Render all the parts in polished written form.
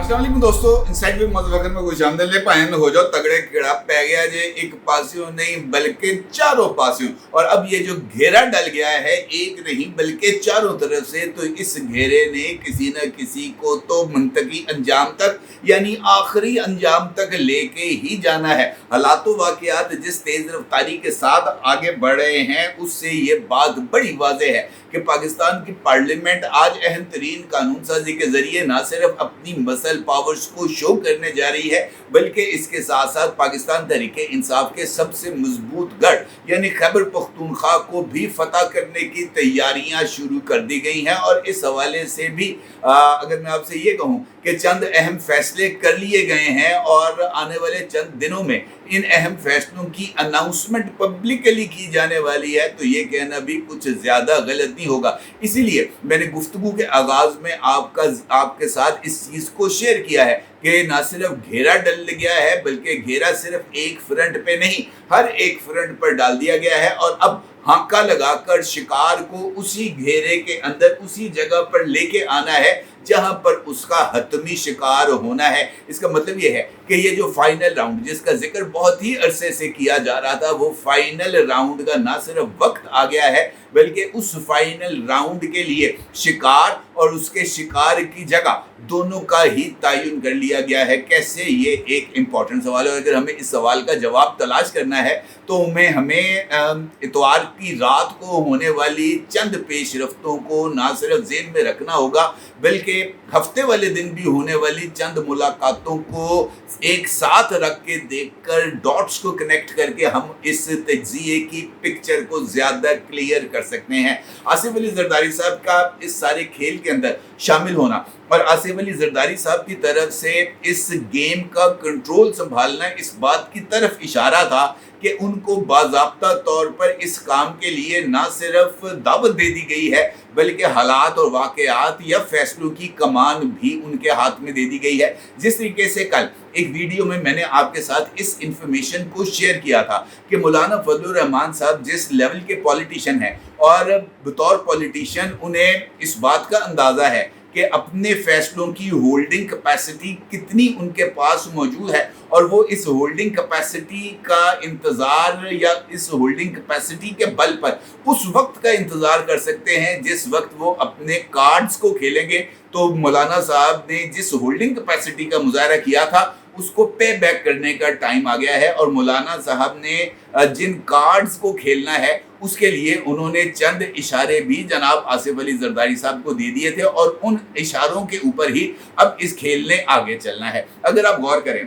अस्सलाम वालेकुम दोस्तों, इनसाइड विद मज़फ़र में खुश आमदीद ले पाइन हो जाओ तगड़े कीड़ा पै गया जे एक पासियों नहीं बल्कि चारों पासियों। और अब ये जो घेरा डल गया है एक नहीं बल्कि चारों तरफ से, तो इस घेरे ने किसी न किसी को तो मुंतकी अंजाम तक यानी आखिरी अंजाम तक लेके ही जाना है। हालात वाक़ियात जिस तेज़ रफ्तारी के साथ आगे बढ़ रहे हैं उससे ये बात बड़ी वाज़ेह है कि पाकिस्तान की पार्लियामेंट आज अहम तरीन कानून साजी के जरिए न सिर्फ अपनी मसल पावर्स को शो करने जा रही है बल्कि इसके साथ साथ पाकिस्तान तहरीक इंसाफ के सबसे मजबूत गढ़ यानी खैबर पख्तूनख्वा को भी फतह करने की तैयारियां शुरू कर दी गई हैं। और इस हवाले से भी अगर मैं आपसे ये कहूँ कि चंद अहम फैसले कर लिए गए हैं और आने वाले चंद दिनों में इन अहम फैसलों की अनाउंसमेंट पब्लिकली की जाने वाली है, तो ये कहना भी कुछ ज़्यादा गलत नहीं होगा। इसीलिए मैंने गुफ्तगू के आगाज़ में आपके साथ इस चीज़ को शेयर किया है कि ना सिर्फ घेरा डल गया है बल्कि घेरा सिर्फ एक फ्रंट पे नहीं हर एक फ्रंट पर डाल दिया गया है। और अब हांका लगाकर शिकार को उसी घेरे के अंदर उसी जगह पर लेके आना है जहां पर उसका हतमी शिकार होना है। इसका मतलब यह है कि ये जो फाइनल राउंड जिसका जिक्र बहुत ही अरसे से किया जा रहा था वो फाइनल राउंड का ना सिर्फ वक्त आ गया है बल्कि उस फाइनल राउंड के लिए शिकार और उसके शिकार की जगह दोनों का ही तयन कर लिया गया है। कैसे, ये एक इम्पॉर्टेंट सवाल है। अगर हमें इस सवाल का जवाब तलाश करना है तो हमें इतवार की रात को होने वाली चंद पेशरफ्तों को ना सिर्फ ज़हन में रखना होगा बल्कि हफ्ते वाले दिन भी होने वाली चंद मुलाकातों को एक साथ रख के देखकर डॉट्स को कनेक्ट करके हम इस तज्जिए की पिक्चर को ज़्यादा क्लियर कर सकते हैं। आसिफ अली जरदारी साहब का इस सारे खेल के अंदर शामिल होना और आसिफ अली जरदारी साहब की तरफ से इस गेम का कंट्रोल संभालना इस बात की तरफ इशारा था कि उनको बाज़ाब्ता तौर पर इस काम के लिए ना सिर्फ दावत दे दी गई है बल्कि हालात और वाक़यात या फैसलों की कमान भी उनके हाथ में दे दी गई है। जिस तरीके से कल एक वीडियो में मैंने आपके साथ इस इंफॉर्मेशन को शेयर किया था कि मौलाना फजलुर रहमान साहब जिस लेवल के पॉलिटिशियन हैं और बतौर पॉलिटिशियन उन्हें इस बात का अंदाज़ा है कि अपने फैसलों की होल्डिंग कैपेसिटी कितनी उनके पास मौजूद है और वो इस होल्डिंग कैपेसिटी का इंतज़ार या इस होल्डिंग कैपेसिटी के बल पर उस वक्त का इंतज़ार कर सकते हैं जिस वक्त वो अपने कार्ड्स को खेलेंगे। तो मौलाना साहब ने जिस होल्डिंग कैपेसिटी का मुजाहरा किया था उसको पे बैक करने का टाइम आ गया है और मौलाना साहब ने जिन कार्ड्स को खेलना है उसके लिए उन्होंने चंद इशारे भी जनाब आसिफ अली जरदारी साहब को दे दिए थे और उन इशारों के ऊपर ही अब इस खेल ने आगे चलना है। अगर आप गौर करें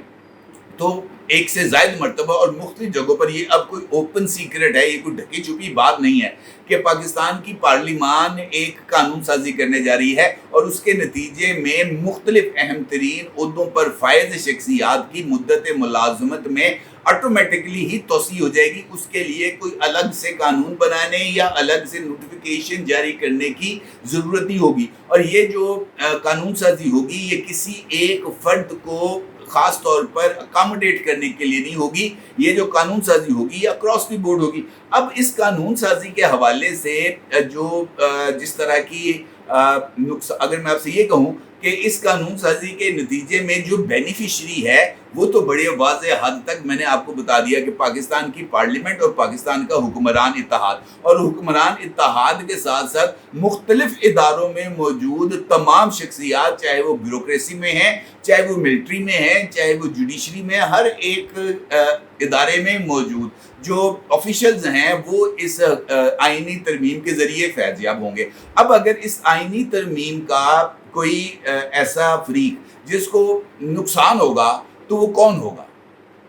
तो एक से ज़ायद मरतबा और मुख्तलिफ जगहों पर ये अब कोई ओपन सीक्रेट है, ये कोई ढकी छुपी बात नहीं है कि पाकिस्तान की पार्लिमान एक कानून साजी करने जा रही है और उसके नतीजे में मुख्तलिफ अहम तरीन उहदों पर फायज शख्सियात की मुद्दत मुलाजमत में ऑटोमेटिकली ही तोसी हो जाएगी। उसके लिए कोई अलग से कानून बनाने या अलग से नोटिफिकेशन जारी करने की ज़रूरत नहीं होगी। और ये जो कानून साजी होगी ये किसी एक फर्द को ख़ास तौर पर अकामोडेट करने के लिए नहीं होगी, ये जो कानून साजी होगी या अक्रॉस द बोर्ड होगी। अब इस कानून साजी के हवाले से जो जिस तरह की अगर मैं आपसे ये कहूँ कि इस कानून साजी के नतीजे में जो बेनिफिशरी है वो तो बड़े वाज़े हद तक मैंने आपको बता दिया कि पाकिस्तान की पार्लियामेंट और पाकिस्तान का हुक्मरान इत्तेहाद और हुक्मरान इत्तेहाद के साथ साथ मुख्तलिफ इदारों में मौजूद तमाम शख्सियात, चाहे वो ब्यूरोक्रेसी में हैं, चाहे वो मिलिट्री में हैं, चाहे वो जुडिशरी में, हर एक इदारे में मौजूद जो ऑफिशियल्स हैं वो इस आइनी तरमीम के ज़रिए फैज़याब होंगे। अब अगर इस आइनी तरमीम का कोई ऐसा फरीक जिसको नुकसान होगा तो वो कौन होगा?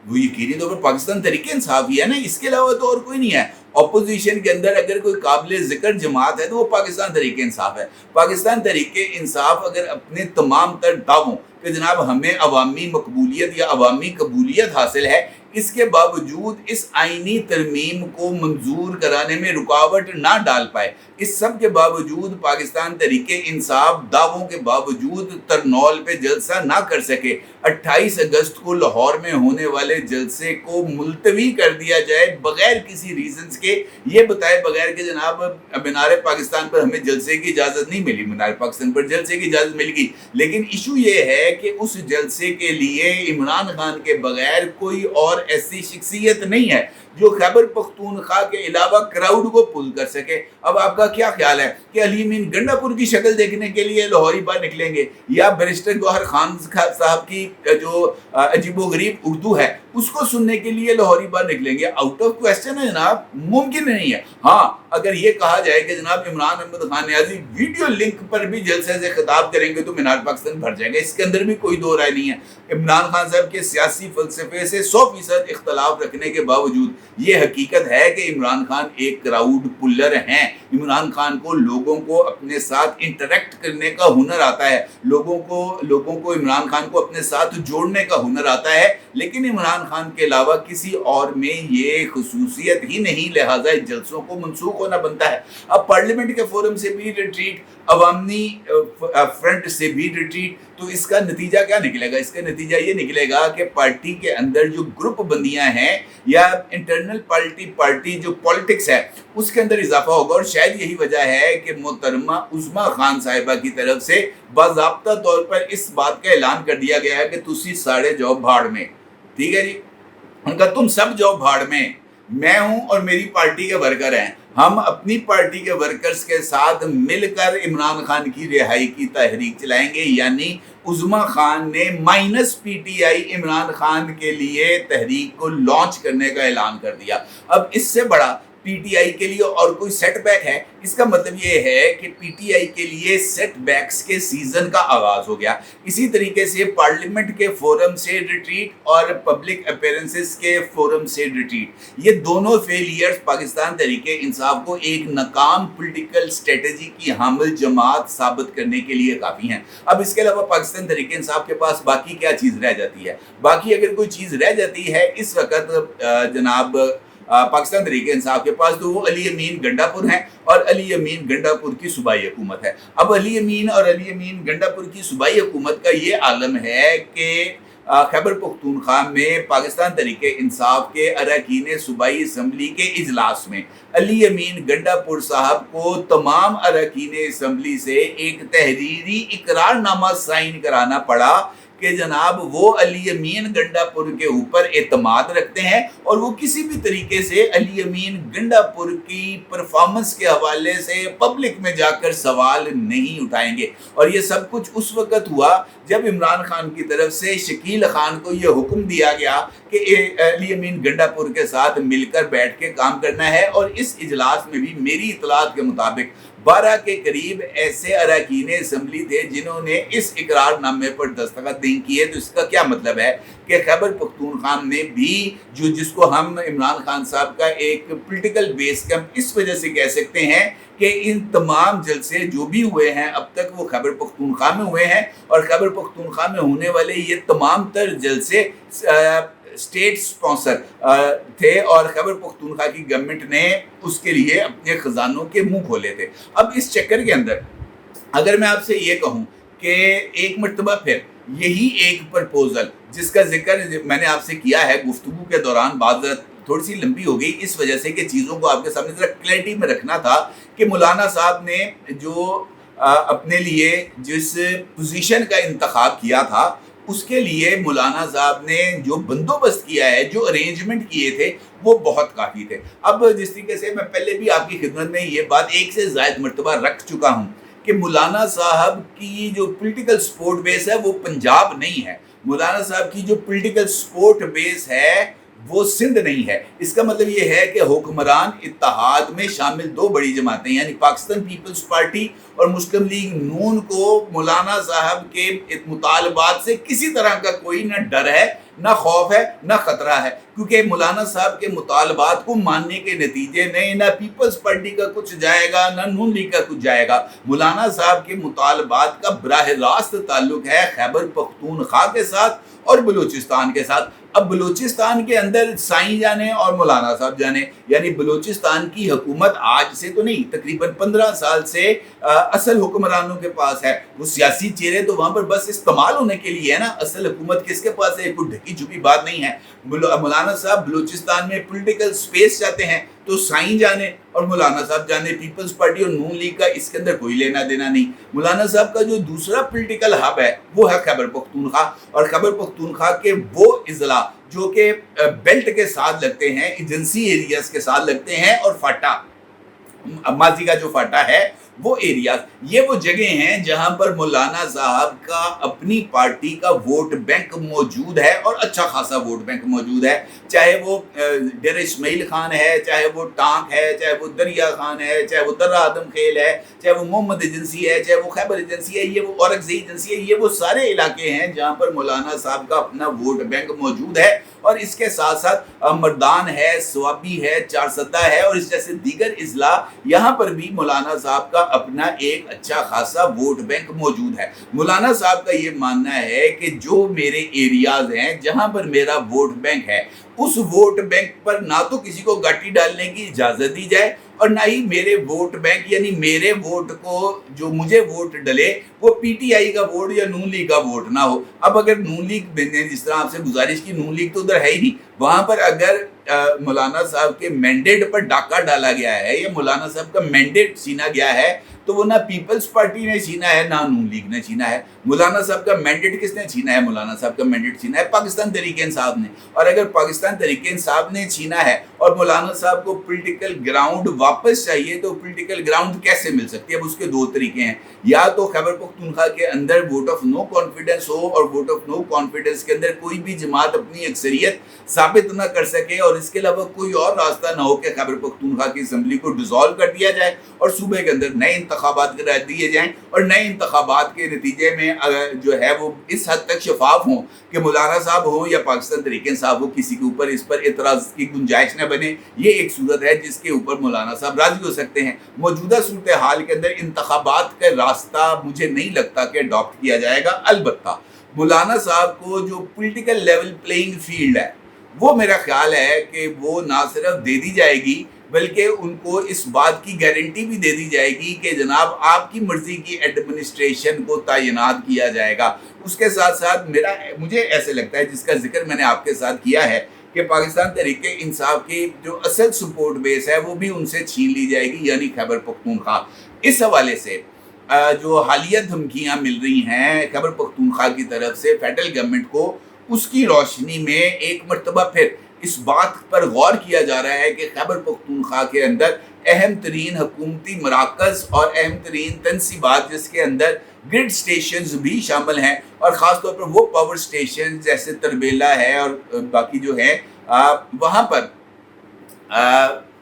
वो यकीनी तौर पर पाकिस्तान तहरीक इंसाफ ही है ना, इसके अलावा तो और कोई नहीं है। अपोजिशन के अंदर अगर कोई काबिल ज़िक्र जमात है तो वो पाकिस्तान तहरीक इंसाफ है। पाकिस्तान तहरीक इंसाफ अगर अपने तमाम तर दावों कि जनाब हमें अवामी मकबूलियत या अवामी कबूलियत हासिल है, इसके बावजूद इस आइनी तरमीम को मंजूर कराने में रुकावट ना डाल पाए, इस सब के बावजूद पाकिस्तान तहरीक इंसाफ दावों के बावजूद तरनौल पे जलसा ना कर सके, 28 अगस्त को लाहौर में होने वाले जलसे को मुलतवी कर दिया जाए बगैर किसी रीजंस के, ये बताए बगैर कि जनाब मीनार पाकिस्तान पर हमें जलसे की इजाज़त नहीं मिली। मीनार पाकिस्तान पर जलसे की इजाज़त मिल गई, लेकिन इशू ये है है कि उस जलसे के लिए इमरान खान के बगैर कोई और ऐसी शख्सियत नहीं है जो खैबर पख्तूनख्वा के अलावा क्राउड को पुल कर सके। अब आपका क्या ख्याल है कि अली अमीन गंडापुर की शक्ल देखने के लिए लाहौरी बाहर निकलेंगे, या बैरिस्टर गौहर खान साहब की जो अजीबोगरीब उर्दू है उसको सुनने के लिए लाहौरी बाहर निकलेंगे? आउट ऑफ क्वेश्चन है जनाब, मुमकिन नहीं है। हाँ, अगर ये कहा जाए कि जनाब इमरान अहमद खान नियाज़ी वीडियो लिंक पर भी जलसे से खिताब करेंगे तो मीनार पाकिस्तान भर जाएगा, इसके अंदर भी कोई दो राय नहीं है। इमरान खान साहब के सियासी फलसफे से 100% इख्तलाफ रखने के बावजूद ये हकीकत है कि इमरान खान एक क्राउड पुलर हैं। इमरान खान को लोगों को अपने साथ इंटरेक्ट करने का हुनर आता है, लोगों को इमरान खान को अपने साथ जोड़ने का हुनर आता है, लेकिन इमरान खान के अलावा किसी और में ये खसूसियत ही नहीं, लिहाजा जलसों को मनसूख होना बनता है। अब पार्लियामेंट के फोरम से भी रिट्रीट, अवामी फ्रंट से भी रिट्रीट, तो इसका नतीजा क्या निकलेगा? इसका नतीजा ये निकलेगा कि पार्टी के अंदर जो ग्रुप बंदियां हैं या इंटरनल पार्टी जो पॉलिटिक्स है उसके अंदर इजाफा होगा। और शायद यही वजह है कि मोहतरमा उस्मा खान साहिबा की तरफ से बाज़ाब्ता तौर पर इस बात का ऐलान कर दिया गया है कि तुसी सारे जाओ भाड़ में। ठीक है जी, उनका तुम सब जाओ भाड़ में, मैं हूं और मेरी पार्टी के वर्कर हैं, हम अपनी पार्टी के वर्कर्स के साथ मिलकर इमरान खान की रिहाई की तहरीक चलाएंगे। यानी उस्मा खान ने माइनस पीटीआई इमरान खान के लिए तहरीक को लॉन्च करने का ऐलान कर दिया। अब इससे बड़ा पीटीआई के लिए और कोई सेटबैक है? इसका मतलब ये है कि पीटीआई के लिए सेटबैक्स के सीजन का आगाज हो गया। इसी तरीके से पार्लियामेंट के फोरम से रिट्रीट और पब्लिक अपीयरेंसेस के फोरम से रिट्रीट, ये दोनों फेलियर्स पाकिस्तान तहरीके इंसाफ को एक नाकाम पॉलिटिकल स्ट्रेटजी की हामिल जमात साबित करने के लिए काफ़ी हैं। अब इसके अलावा पाकिस्तान तहरीके इंसाफ के पास बाकी क्या चीज़ रह जाती है? बाकी अगर कोई चीज़ रह जाती है इस वक्त जनाब पाकिस्तान तहरीके इंसाफ के पास, तो वो अली अमीन गंडापुर हैं और अली अमीन गंडापुर की सूबाई हुकूमत है। अब अली अमीन गंडापुर की सूबाई हुकूमत का ये आलम है कि खैबर पख्तूनख्वा में पाकिस्तान तहरीके इंसाफ के अरकान सूबाई असम्बली के इजलास में अली अमीन गंडापुर साहब को तमाम अरकान असम्बली से एक तहरीरी इकरारनामा साइन कराना पड़ा कि जनाब वो अली अमीन गंडापुर के ऊपर एतमाद रखते हैं और वो किसी भी तरीके से अली अमीन गंडापुर की परफॉर्मेंस के हवाले से पब्लिक में जाकर सवाल नहीं उठाएंगे। और ये सब कुछ उस वक़्त हुआ जब इमरान खान की तरफ से शकील खान को ये हुक्म दिया गया कि अली अमीन गंडापुर के साथ मिलकर बैठ के काम करना है। और इस इजलास में भी मेरी इतलात के मुताबिक 12 के करीब ऐसे अरकान असम्बली थे जिन्होंने इस इकरारनामे पर दस्तखत नहीं किए। तो इसका क्या मतलब है कि खैबर पख्तूनख्वा में भी जिसको हम इमरान खान साहब का एक पॉलिटिकल बेस कैंप इस वजह से कह सकते हैं कि इन तमाम जलसे जो भी हुए हैं अब तक वो खैबर पख्तूनख्वा में हुए हैं, और खैबर पख्तूनख्वा में होने वाले ये तमाम तर जलसे स्टेट स्पॉन्सर थे और खैबर पख्तूनख्वा की गवर्नमेंट ने उसके लिए अपने खजानों के मुंह खोले थे। अब इस चक्कर के अंदर अगर मैं आपसे ये कहूँ कि एक मरतबा फिर यही एक प्रपोजल जिसका जिक्र मैंने आपसे किया है गुफ्तगू के दौरान, बात थोड़ी सी लंबी हो गई इस वजह से कि चीज़ों को आपके सामने जरा क्लैरिटी में रखना था कि मौलाना साहब ने जो अपने लिए जिस पोजीशन का इंतखाब किया था उसके लिए मौलाना साहब ने जो बंदोबस्त किया है, जो अरेंजमेंट किए थे, वो बहुत काफ़ी थे। अब जिस तरीके से मैं पहले भी आपकी खिदमत में ये बात एक से ज़ायद मरतबा रख चुका हूँ कि मौलाना साहब की जो पॉलिटिकल सपोर्ट बेस है वो पंजाब नहीं है, मौलाना साहब की जो पॉलिटिकल सपोर्ट बेस है वो सिंध नहीं है। इसका मतलब ये है कि हुक्मरान इत्तेहाद में शामिल दो बड़ी जमातें यानी पाकिस्तान पीपल्स पार्टी और मुस्लिम लीग नून को मौलाना साहब के मुतालबात से किसी तरह का कोई ना डर है, ना खौफ है, ना खतरा है, क्योंकि मौलाना साहब के मुतालबात को मानने के नतीजे में ना पीपल्स पार्टी का कुछ जाएगा ना नून लीग का कुछ जाएगा। मौलाना साहब के मुतालबात का बराह रास्त ताल्लुक है खैबर पख्तूनख्वा के साथ और बलूचिस्तान के साथ। अब बलूचिस्तान के अंदर साईं जाने और मौलाना साहब जाने, यानी बलूचिस्तान की हुकूमत आज से तो नहीं तकरीबन 15 साल से असल हुक्मरानों के पास है। वो सियासी चेहरे तो वहाँ पर बस इस्तेमाल होने के लिए है ना, असल हुकूमत किसके पास है? कोई ढकी छुपी बात नहीं है। मौलाना साहब बलूचिस्तान में पॉलिटिकल स्पेस चाहते हैं तो साईं जाने और मौलाना साहब जाने, पीपल्स पार्टी और नून लीग का इसके अंदर कोई लेना देना नहीं। मौलाना साहब का जो दूसरा पॉलिटिकल हब है वो है खैबर पख्तूनख्वा, और खैबर पख्तूनख्वा के वो अजला जो कि बेल्ट के साथ लगते हैं, एजेंसी एरियाज के साथ लगते हैं, और फाटा माजी का जो फाटा है वो एरिया, ये वो जगह हैं जहां पर मौलाना साहब का अपनी पार्टी का वोट बैंक मौजूद है, और अच्छा खासा वोट बैंक मौजूद है। चाहे वो डेरा इस्माइल खान है, चाहे वो टांक है, चाहे वो दरिया खान है, चाहे वो दर्रा आदम खेल है, चाहे वो मोहम्मद एजेंसी है, चाहे वो खैबर एजेंसी है, ये वो औरंगजेब एजेंसी है, ये वो सारे इलाके हैं जहां पर मौलाना साहब का अपना वोट बैंक मौजूद है। और इसके साथ साथ मर्दान है, स्वाबी है, चारसदा है, और इस जैसे दीगर इजला, यहाँ पर भी मौलाना साहब का अपना एक अच्छा खासा वोट बैंक मौजूद है। मौलाना साहब का ये मानना है कि जो मेरे एरियाज हैं जहाँ पर मेरा वोट बैंक है, उस वोट बैंक पर ना तो किसी को गाटी डालने की इजाज़त दी जाए, और ना ही मेरे वोट बैंक यानी मेरे वोट को जो मुझे वोट डले वो पीटीआई का वोट या नून लीग का वोट ना हो। अब अगर नून लीग ने जिस तरह आपसे गुजारिश की, नून लीग तो उधर है ही नहीं, वहाँ पर अगर मौलाना साहब के मैंडेट पर डाका डाला गया है या मौलाना साहब का मैंडेट छीना गया है, तो वो ना पीपल्स पार्टी ने छीना है ना नून लीग ने छीना है। मौलाना साहब का मैंडेट किसने छीना है? मौलाना साहब का मैंडेट छीना है पाकिस्तान तहरीक-ए-इंसाफ ने। और अगर पाकिस्तान तहरीक-ए-इंसाफ ने छीना है और मौलाना साहब को पॉलिटिकल ग्राउंड वापस चाहिए, तो पॉलिटिकल ग्राउंड कैसे मिल सकती है? अब उसके दो तरीके हैं, या तो खैबर पख्तूनख्वा के अंदर वोट ऑफ नो कॉन्फिडेंस हो, और वोट ऑफ नो कॉन्फिडेंस के अंदर कोई भी जमात अपनी अक्सरियत साबित ना कर सके, और इसके अलावा कोई और रास्ता ना हो कि खैबर पख्तूनख्वा की असम्बली को डिसॉल्व कर दिया जाए और सूबे के अंदर नए इंतखाबात करा दिए जाएं, और नए इंतखाबात के नतीजे में जो है वो इस हद तक शफाफ हों कि मौलाना साहब हो या पाकिस्तान तहरीक-ए-इंसाफ हो, किसी के ऊपर इस पर एतराज़ की गुंजाइश न बने। ये एक सूरत है जिसके ऊपर मौलाना साहब राजी हो सकते हैं। मौजूदा सूरत हाल के अंदर इंतखाबात का रास्ता मुझे नहीं लगता कि अडॉप्ट किया जाएगा। अलबत्ता मौलाना साहब को जो पॉलिटिकल लेवल प्लेइंग फील्ड है वो मेरा ख्याल है कि वो ना सिर्फ दे दी जाएगी, बल्कि उनको इस बात की गारंटी भी दे दी जाएगी कि जनाब आपकी मर्जी की एडमिनिस्ट्रेशन को तैनात किया जाएगा। उसके साथ साथ मुझे ऐसे लगता है, जिसका जिक्र मैंने आपके साथ किया है, कि पाकिस्तान तहरीक-ए-इंसाफ की जो असल सपोर्ट बेस है वो भी उनसे छीन ली जाएगी, यानी खैबर पख्तूनख्वा। इस हवाले से जो हालिया धमकियाँ मिल रही हैं खैबर पख्तूनख्वा की तरफ से फेडरल गवर्नमेंट को, उसकी रोशनी में एक मरतबा फिर इस बात पर गौर किया जा रहा है कि खैबर पख्तूनख्वा के अंदर अहम तरीन हुकूमती मराकज़ और अहम तरीन तनसीबात, जिसके अंदर ग्रिड स्टेशंस भी शामिल हैं, और ख़ास तौर पर वो पावर स्टेशन जैसे तरबेला है और बाकी जो है वहाँ पर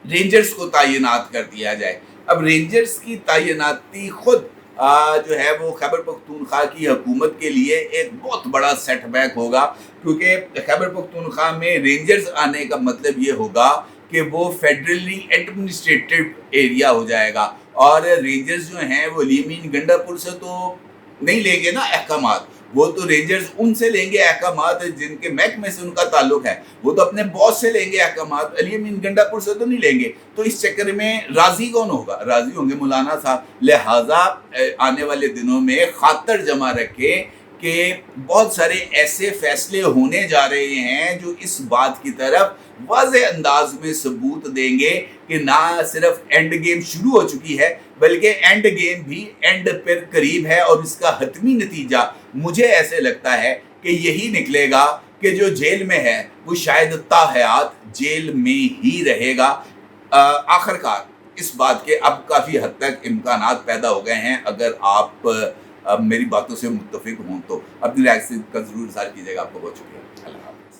रेंजर्स को तैनात कर दिया जाए। अब रेंजर्स की तैनाती खुद जो है वो खैबर पख्तूनख्वा की हुकूमत के लिए एक बहुत बड़ा सेटबैक होगा, क्योंकि खैबर पख्तूनख्वा में रेंजर्स आने का मतलब ये होगा कि वो फेडरली एडमिनिस्ट्रेटेड एरिया हो जाएगा, और रेंजर्स जो हैं वो लीमीन गंडापुर से तो नहीं लेंगे ना अहकामात, वो तो रेंजर्स उनसे लेंगे अहकामात जिनके महकमे से उनका ताल्लुक है, वो तो अपने बॉस से लेंगे अहकामात, अलीमीन गंडापुर से तो नहीं लेंगे। तो इस चक्कर में राजी कौन होगा? राजी होंगे मौलाना साहब। लिहाजा आने वाले दिनों में खातर जमा रखे कि बहुत सारे ऐसे फैसले होने जा रहे हैं जो इस बात की तरफ वाज़ेह अंदाज में सबूत देंगे कि ना सिर्फ एंड गेम शुरू हो चुकी है, बल्कि एंड गेम भी एंड पर करीब है, और इसका हतमी नतीजा मुझे ऐसे लगता है कि यही निकलेगा कि जो जेल में है वो शायद ताहयात जेल में ही रहेगा। आखिरकार इस बात के अब काफ़ी हद तक इम्कानात पैदा हो गए हैं। अगर आप मेरी बातों से मुत्तफिक हों तो अपनी राय का ज़रूर इज़हार कीजिएगा। आपको बहुत शुक्रिया। अल्लाह हाफ़िज़।